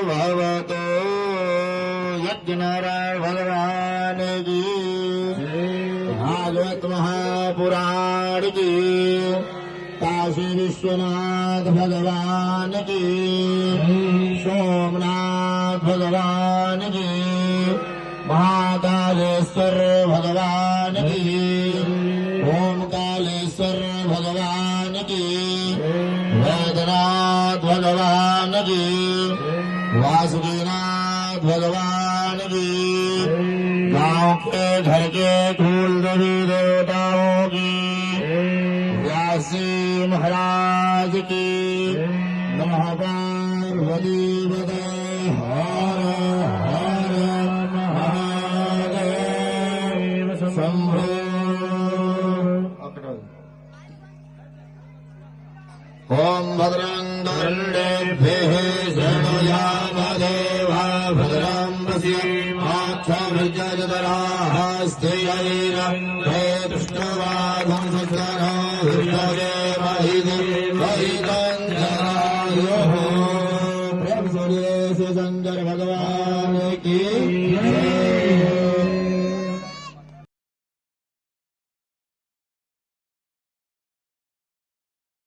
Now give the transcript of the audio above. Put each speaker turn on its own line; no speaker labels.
भगवतो यज्ञनारायण भगवान की भागवत महापुराण की काशी विश्वनाथ भगवान की सोमनाथ भगवान की महाकालेश्वर भगवान की ओमकालेश्वर भगवान की वैद्यनाथ भगवान की वासुकीनाथ भगवान की गांव के घर के कुल देवी देवताओं की व्यासी महाराज की नमः पार्वती पते हर हर महादेव शंभो। ओम भद्रं कर्णेभ्यः शृणुयामदेवा भद्रं पश्येमाक्षभिर्यजतराः स्त्रियैरङ्गे दृष्ट्वाधं सुस्तनो विष्णुदेवहितं जरायुः